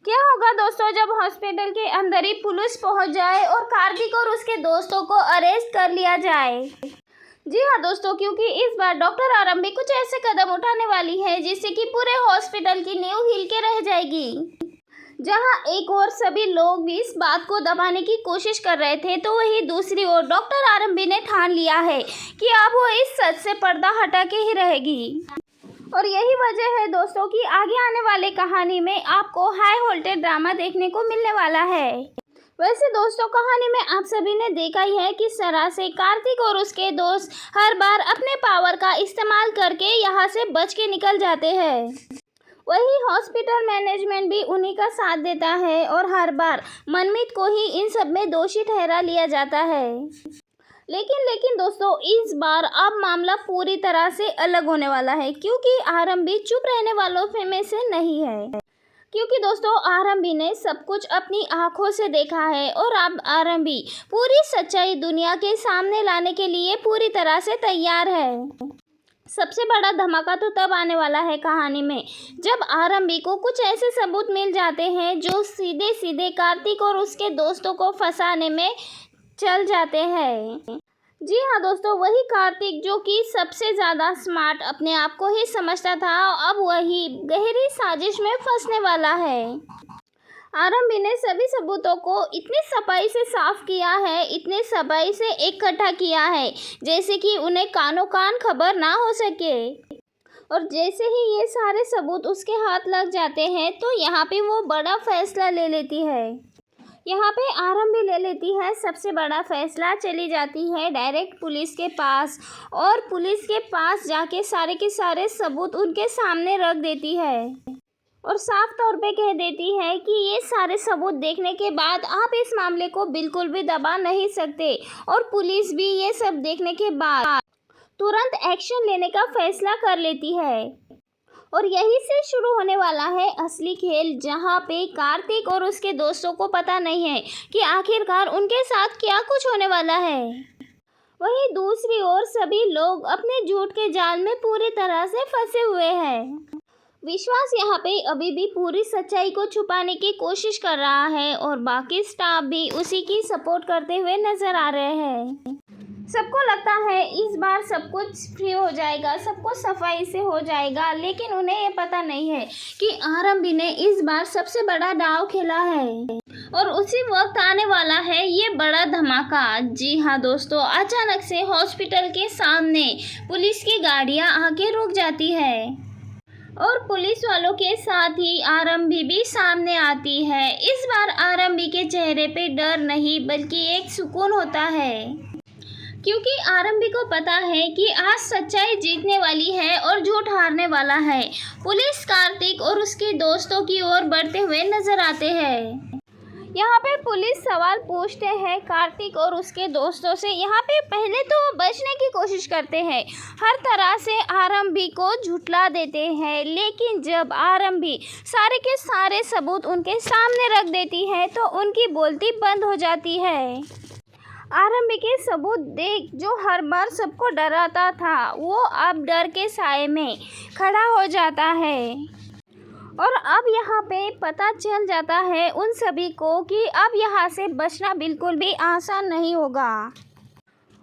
क्या होगा दोस्तों जब हॉस्पिटल के अंदर ही पुलिस पहुंच जाए और कार्तिक और उसके दोस्तों को अरेस्ट कर लिया जाए। जी हाँ दोस्तों, क्योंकि इस बार डॉक्टर आरंभी कुछ ऐसे कदम उठाने वाली है जिससे कि पूरे हॉस्पिटल की नींव हिल के रह जाएगी। जहां एक ओर सभी लोग भी इस बात को दबाने की कोशिश कर रहे थे, तो वहीं दूसरी ओर डॉक्टर आरंभी ने ठान लिया है कि अब वो इस सच से पर्दा हटा के ही रहेगी। और यही वजह है दोस्तों कि आगे आने वाले कहानी में आपको हाई वोल्टेज ड्रामा देखने को मिलने वाला है। वैसे दोस्तों, कहानी में आप सभी ने देखा ही है किस तरह से कार्तिक और उसके दोस्त हर बार अपने पावर का इस्तेमाल करके यहाँ से बच के निकल जाते हैं। वही हॉस्पिटल मैनेजमेंट भी उन्हीं का साथ देता है और हर बार मनमीत को ही इन सब में दोषी ठहरा लिया जाता है। लेकिन दोस्तों, इस बार अब मामला पूरी तरह से अलग होने वाला है, क्योंकि आरंभी चुप रहने वालों में से नहीं है। क्योंकि दोस्तों, आरंभी ने सब कुछ अपनी आंखों से देखा है और अब आरंभी पूरी सच्चाई दुनिया के सामने लाने के लिए पूरी तरह से तैयार है। सबसे बड़ा धमाका तो तब आने वाला है कहानी में जब आरंभी को कुछ ऐसे सबूत मिल जाते हैं जो सीधे सीधे कार्तिक और उसके दोस्तों को फंसाने में चल जाते हैं। जी हाँ दोस्तों, वही कार्तिक जो कि सबसे ज़्यादा स्मार्ट अपने आप को ही समझता था, अब वही गहरी साजिश में फंसने वाला है। आरंभी ने सभी सबूतों को इतनी सफाई से साफ किया है, इतने सफाई से इकट्ठा किया है जैसे कि उन्हें कानों कान खबर ना हो सके। और जैसे ही ये सारे सबूत उसके हाथ लग जाते हैं तो यहाँ पे वो बड़ा फैसला ले लेती है। यहाँ पे आरंभी ले लेती है सबसे बड़ा फैसला, चली जाती है डायरेक्ट पुलिस के पास और पुलिस के पास जाके सारे के सारे सबूत उनके सामने रख देती है और साफ तौर पे कह देती है कि ये सारे सबूत देखने के बाद आप इस मामले को बिल्कुल भी दबा नहीं सकते और पुलिस भी ये सब देखने के बाद तुरंत एक्शन लेने का फैसला कर लेती है। और यहीं से शुरू होने वाला है असली खेल, जहाँ पे कार्तिक और उसके दोस्तों को पता नहीं है कि आखिरकार उनके साथ क्या कुछ होने वाला है। वहीं दूसरी ओर सभी लोग अपने झूठ के जाल में पूरी तरह से फंसे हुए हैं। विश्वास यहाँ पे अभी भी पूरी सच्चाई को छुपाने की कोशिश कर रहा है और बाकी स्टाफ भी उसी की सपोर्ट करते हुए नजर आ रहे हैं। सबको लगता है इस बार सब कुछ फ्री हो जाएगा, सब कुछ सफाई से हो जाएगा, लेकिन उन्हें ये पता नहीं है कि आरंभी ने इस बार सबसे बड़ा दांव खेला है और उसी वक्त आने वाला है ये बड़ा धमाका। जी हाँ दोस्तों, अचानक से हॉस्पिटल के सामने पुलिस की गाड़ियाँ आके रुक जाती है और पुलिस वालों के साथ ही आरंभी भी सामने आती है। इस बार आरंभी के चेहरे पे डर नहीं बल्कि एक सुकून होता है, क्योंकि आरंभी को पता है कि आज सच्चाई जीतने वाली है और झूठ हारने वाला है। पुलिस कार्तिक और उसके दोस्तों की ओर बढ़ते हुए नजर आते हैं। यहाँ पे पुलिस सवाल पूछते हैं कार्तिक और उसके दोस्तों से। यहाँ पे पहले तो वो बचने की कोशिश करते हैं, हर तरह से आरंभी को झुठला देते हैं, लेकिन जब आरंभी सारे के सारे सबूत उनके सामने रख देती है तो उनकी बोलती बंद हो जाती है। आरंभी के सबूत देख जो हर बार सबको डराता था, वो अब डर के साए में खड़ा हो जाता है और अब यहाँ पे पता चल जाता है उन सभी को कि अब यहाँ से बचना बिल्कुल भी आसान नहीं होगा।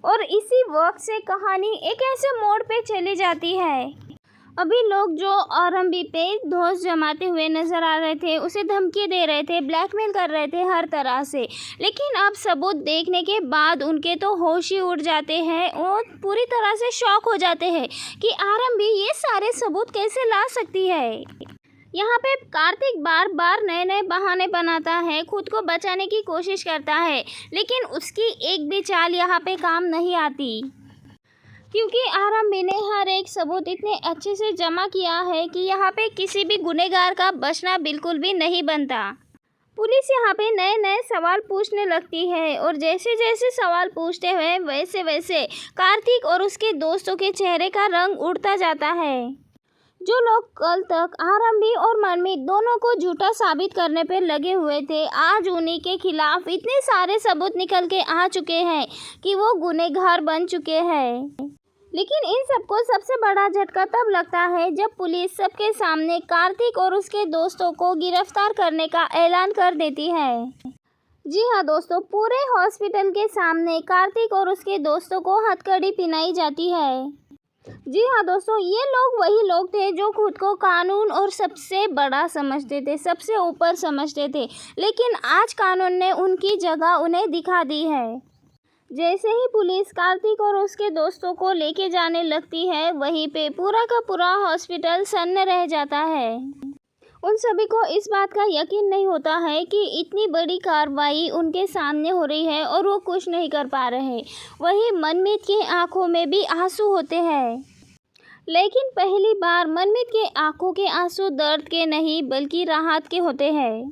और इसी वक्त से कहानी एक ऐसे मोड़ पे चली जाती है। अभी लोग जो आरंभी पे दोष जमाते हुए नजर आ रहे थे, उसे धमकी दे रहे थे, ब्लैकमेल कर रहे थे हर तरह से, लेकिन अब सबूत देखने के बाद उनके तो होश ही उड़ जाते हैं और पूरी तरह से शॉक हो जाते हैं कि आरंभी ये सारे सबूत कैसे ला सकती है। यहाँ पे कार्तिक बार बार नए नए बहाने बनाता है, खुद को बचाने की कोशिश करता है, लेकिन उसकी एक भी चाल यहाँ पे काम नहीं आती, क्योंकि आरंभी ने हर एक सबूत इतने अच्छे से जमा किया है कि यहाँ पे किसी भी गुनहगार का बचना बिल्कुल भी नहीं बनता। पुलिस यहाँ पे नए नए सवाल पूछने लगती है और जैसे जैसे सवाल पूछते हुए वैसे वैसे कार्तिक और उसके दोस्तों के चेहरे का रंग उड़ता जाता है। जो लोग कल तक आरंभी और मनमीत दोनों को झूठा साबित करने पे लगे हुए थे, आज उन्हीं के खिलाफ इतने सारे सबूत निकल के आ चुके हैं कि वो गुनहगार बन चुके हैं। लेकिन इन सबको सबसे बड़ा झटका तब लगता है जब पुलिस सबके सामने कार्तिक और उसके दोस्तों को गिरफ्तार करने का ऐलान कर देती है। जी हाँ दोस्तों, पूरे हॉस्पिटल के सामने कार्तिक और उसके दोस्तों को हथकड़ी पहनाई जाती है। जी हाँ दोस्तों, ये लोग वही लोग थे जो खुद को कानून और सबसे बड़ा समझते थे, सबसे ऊपर समझते थे, लेकिन आज कानून ने उनकी जगह उन्हें दिखा दी है। जैसे ही पुलिस कार्तिक और उसके दोस्तों को लेके जाने लगती है, वहीं पे पूरा का पूरा हॉस्पिटल सन्न रह जाता है। उन सभी को इस बात का यकीन नहीं होता है कि इतनी बड़ी कार्रवाई उनके सामने हो रही है और वो कुछ नहीं कर पा रहे। वहीं मनमीत की आंखों में भी आंसू होते हैं, लेकिन पहली बार मनमीत के आंखों के आंसू दर्द के नहीं बल्कि राहत के होते हैं,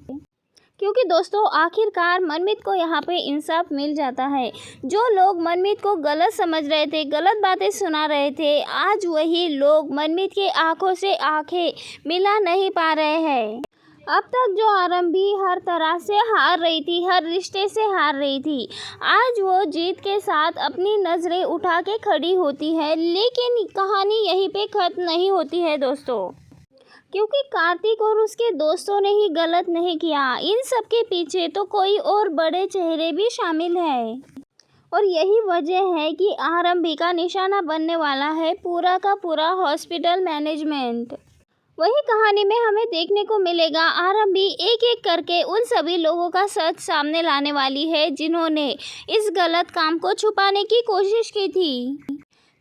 क्योंकि दोस्तों आखिरकार मनमीत को यहाँ पे इंसाफ मिल जाता है। जो लोग मनमीत को गलत समझ रहे थे, गलत बातें सुना रहे थे, आज वही लोग मनमीत के आंखों से आंखें मिला नहीं पा रहे हैं। अब तक जो आरंभी हर तरह से हार रही थी, हर रिश्ते से हार रही थी, आज वो जीत के साथ अपनी नज़रें उठा के खड़ी होती है। लेकिन कहानी यहीं पे ख़त्म नहीं होती है दोस्तों, क्योंकि कार्तिक और उसके दोस्तों ने ही गलत नहीं किया। इन सब के पीछे तो कोई और बड़े चेहरे भी शामिल है, और यही वजह है कि आरंभी का निशाना बनने वाला है पूरा का पूरा हॉस्पिटल मैनेजमेंट। वही कहानी में हमें देखने को मिलेगा आरंभी एक एक करके उन सभी लोगों का सच सामने लाने वाली है जिन्होंने इस गलत काम को छुपाने की कोशिश की थी,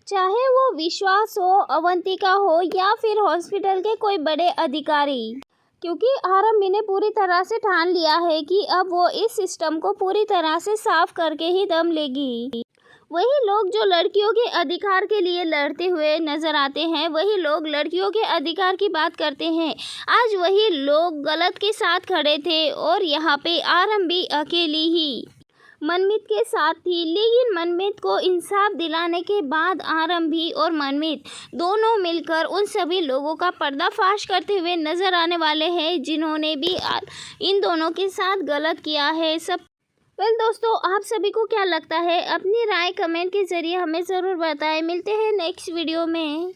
चाहे वो विश्वास हो, अवंतिका हो या फिर हॉस्पिटल के कोई बड़े अधिकारी। क्योंकि आरंभी ने पूरी तरह से ठान लिया है कि अब वो इस सिस्टम को पूरी तरह से साफ करके ही दम लेगी। वही लोग जो लड़कियों के अधिकार के लिए लड़ते हुए नजर आते हैं, वही लोग लड़कियों के अधिकार की बात करते हैं, आज वही लोग गलत के साथ खड़े थे और यहाँ पे आरंभी अकेली ही मनमीत के साथ थी। लेकिन मनमीत को इंसाफ दिलाने के बाद आरंभी और मनमीत दोनों मिलकर उन सभी लोगों का पर्दाफाश करते हुए नजर आने वाले हैं जिन्होंने भी इन दोनों के साथ गलत किया है। दोस्तों, आप सभी को क्या लगता है? अपनी राय कमेंट के जरिए हमें ज़रूर बताएं। मिलते हैं नेक्स्ट वीडियो में।